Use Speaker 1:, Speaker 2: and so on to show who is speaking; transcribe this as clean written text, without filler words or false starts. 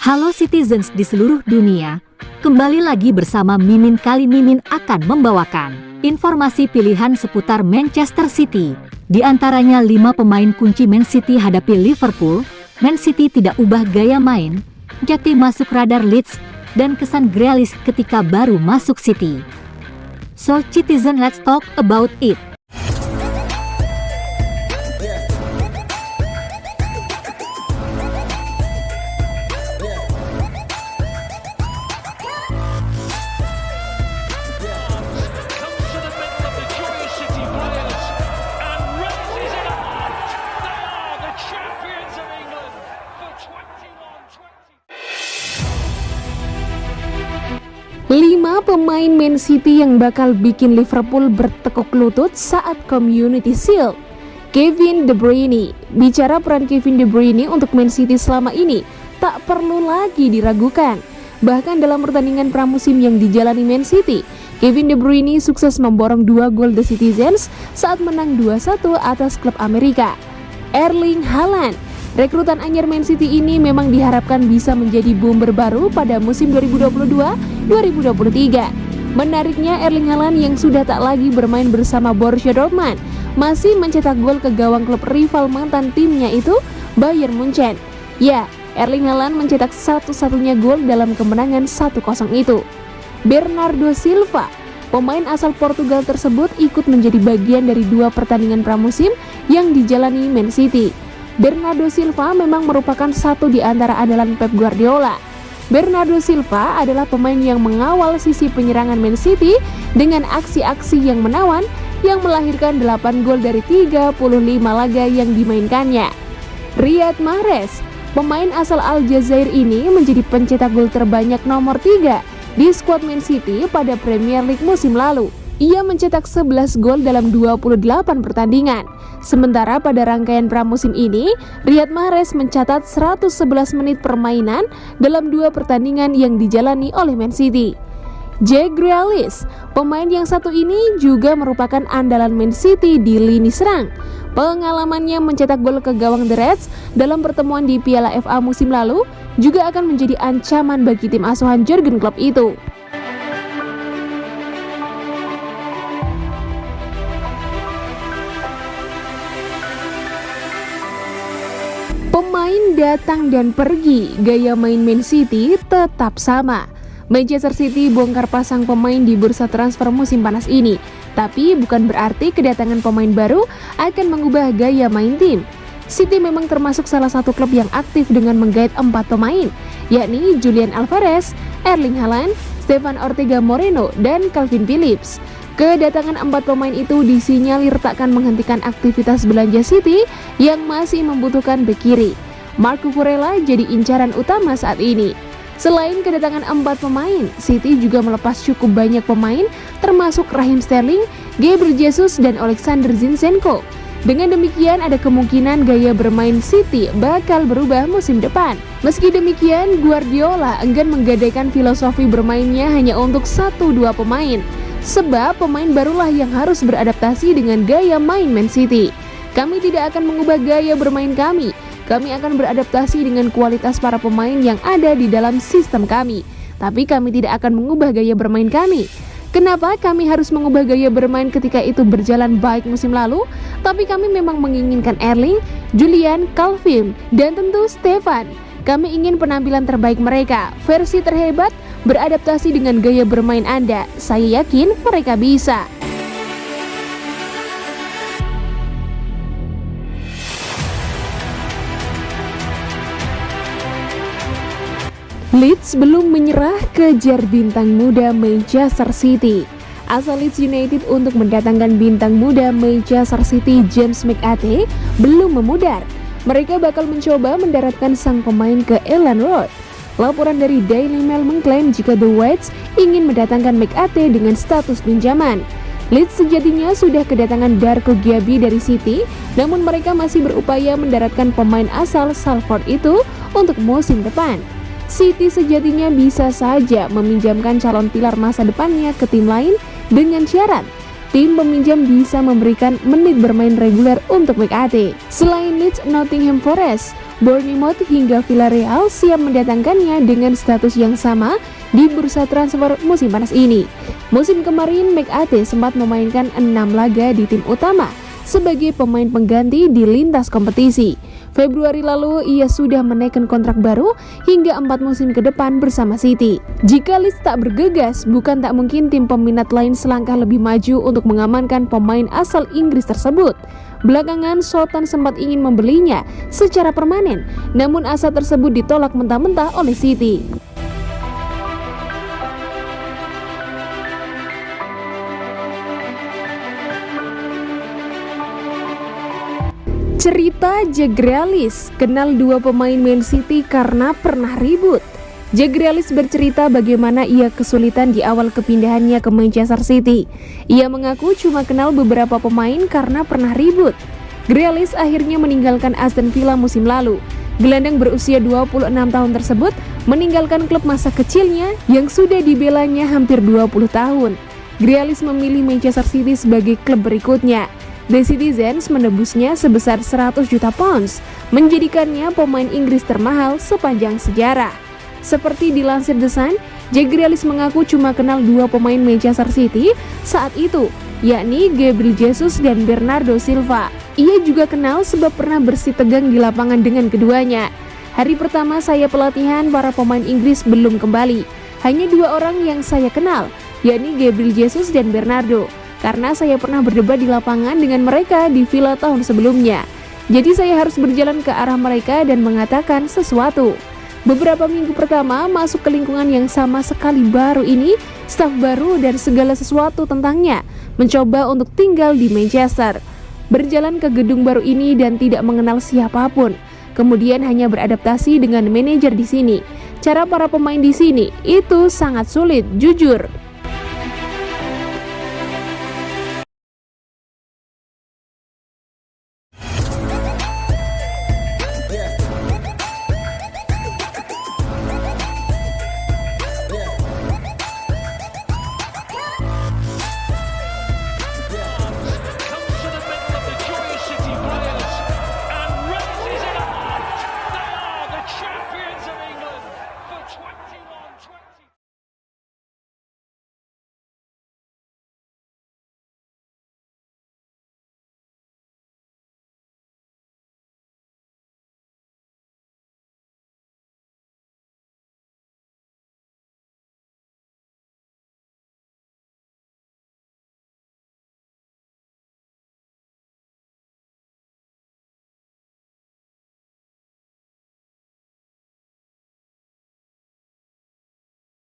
Speaker 1: Halo citizens di seluruh dunia, kembali lagi bersama Mimin. Kali Mimin akan membawakan informasi pilihan seputar Manchester City. Di antaranya 5 pemain kunci Man City hadapi Liverpool. Man City tidak ubah gaya main, Jati masuk radar Leeds, dan kesan Grealish ketika baru masuk City. So citizen, let's talk about it.
Speaker 2: Lima pemain Man City yang bakal bikin Liverpool bertekuk lutut saat Community Shield. Kevin De Bruyne. Bicara peran Kevin De Bruyne untuk Man City selama ini tak perlu lagi diragukan. Bahkan dalam pertandingan pramusim yang dijalani Man City, Kevin De Bruyne sukses memborong 2 gol The Citizens saat menang 2-1 atas klub Amerika. Erling Haaland. Rekrutan anyar Man City ini memang diharapkan bisa menjadi bomber baru pada musim 2022-2023. Menariknya, Erling Haaland yang sudah tak lagi bermain bersama Borussia Dortmund masih mencetak gol ke gawang klub rival mantan timnya itu, Bayern Munchen. Ya, Erling Haaland mencetak satu-satunya gol dalam kemenangan 1-0 itu. Bernardo Silva. Pemain asal Portugal tersebut ikut menjadi bagian dari 2 pertandingan pramusim yang dijalani Man City. Bernardo Silva memang merupakan satu di antara andalan Pep Guardiola. Bernardo Silva adalah pemain yang mengawal sisi penyerangan Man City dengan aksi-aksi yang menawan yang melahirkan 8 gol dari 35 laga yang dimainkannya. Riyad Mahrez, pemain asal Aljazair ini menjadi pencetak gol terbanyak nomor 3 di skuad Man City pada Premier League musim lalu. Ia mencetak 11 gol dalam 28 pertandingan. Sementara pada rangkaian pramusim ini, Riyad Mahrez mencatat 111 menit permainan dalam 2 pertandingan yang dijalani oleh Man City. Jack Grealish, pemain yang satu ini juga merupakan andalan Man City di lini serang. Pengalamannya mencetak gol ke gawang The Reds dalam pertemuan di Piala FA musim lalu juga akan menjadi ancaman bagi tim asuhan Jurgen Klopp itu. Pemain datang dan pergi, gaya main Man City tetap sama. Manchester City bongkar pasang pemain di bursa transfer musim panas ini, tapi bukan berarti kedatangan pemain baru akan mengubah gaya main tim. City memang termasuk salah satu klub yang aktif dengan menggait 4 pemain, yakni Julian Alvarez, Erling Haaland, Stefan Ortega Moreno, dan Calvin Phillips. Kedatangan 4 pemain itu disinyalir takkan menghentikan aktivitas belanja City yang masih membutuhkan bek kiri. Marco Kurela jadi incaran utama saat ini. Selain kedatangan 4 pemain, City juga melepas cukup banyak pemain termasuk Raheem Sterling, Gabriel Jesus, dan Alexander Zinchenko. Dengan demikian ada kemungkinan gaya bermain City bakal berubah musim depan. Meski demikian, Guardiola enggan menggadaikan filosofi bermainnya hanya untuk 1-2 pemain. Sebab pemain barulah yang harus beradaptasi dengan gaya main Man City. Kami tidak akan mengubah gaya bermain kami. Kami akan beradaptasi dengan kualitas para pemain yang ada di dalam sistem kami. Tapi kami tidak akan mengubah gaya bermain kami. Kenapa kami harus mengubah gaya bermain ketika itu berjalan baik musim lalu? Tapi kami memang menginginkan Erling, Julian, Calvin, dan tentu Stefan. Kami ingin penampilan terbaik mereka, versi terhebat, beradaptasi dengan gaya bermain Anda. Saya yakin mereka bisa. Leeds belum menyerah, kejar bintang muda Manchester City. Asal Leeds United untuk mendatangkan bintang muda Manchester City James McAtee belum memudar. Mereka bakal mencoba mendaratkan sang pemain ke Elland Road. Laporan dari Daily Mail mengklaim jika The Whites ingin mendatangkan McAtee dengan status pinjaman. Leeds sejatinya sudah kedatangan Darko Gyabi dari City, namun mereka masih berupaya mendaratkan pemain asal Salford itu untuk musim depan. City sejatinya bisa saja meminjamkan calon pilar masa depannya ke tim lain dengan syarat tim peminjam bisa memberikan menit bermain reguler untuk McAtee. Selain Leeds, Nottingham Forest, Bournemouth hingga Villarreal siap mendatangkannya dengan status yang sama di bursa transfer musim panas ini. Musim kemarin, McAtee sempat memainkan 6 laga di tim utama sebagai pemain pengganti di lintas kompetisi. Februari lalu, ia sudah menaikkan kontrak baru hingga 4 musim ke depan bersama City. Jika Leeds tak bergegas, bukan tak mungkin tim peminat lain selangkah lebih maju untuk mengamankan pemain asal Inggris tersebut. Belakangan, Southampton sempat ingin membelinya secara permanen, namun asa tersebut ditolak mentah-mentah oleh City. Cerita Jack Grealish, kenal 2 pemain Man City karena pernah ribut. Jack Grealish bercerita bagaimana ia kesulitan di awal kepindahannya ke Manchester City. Ia mengaku cuma kenal beberapa pemain karena pernah ribut. Grealish akhirnya meninggalkan Aston Villa musim lalu. Gelandang berusia 26 tahun tersebut meninggalkan klub masa kecilnya yang sudah dibelanya hampir 20 tahun. Grealish memilih Manchester City sebagai klub berikutnya. The Citizens menebusnya sebesar 100 juta pounds, menjadikannya pemain Inggris termahal sepanjang sejarah. Seperti dilansir The Sun, Jack Grealish mengaku cuma kenal 2 pemain Manchester City saat itu, yakni Gabriel Jesus dan Bernardo Silva. Ia juga kenal sebab pernah bersitegang di lapangan dengan keduanya. Hari pertama saya pelatihan, para pemain Inggris belum kembali. Hanya 2 orang yang saya kenal, yakni Gabriel Jesus dan Bernardo, karena saya pernah berdebat di lapangan dengan mereka di Villa tahun sebelumnya. Jadi saya harus berjalan ke arah mereka dan mengatakan sesuatu. Beberapa minggu pertama masuk ke lingkungan yang sama sekali baru ini, staf baru dan segala sesuatu tentangnya, mencoba untuk tinggal di Manchester. Berjalan ke gedung baru ini dan tidak mengenal siapapun. Kemudian hanya beradaptasi dengan manajer di sini. Cara para pemain di sini itu sangat sulit, jujur.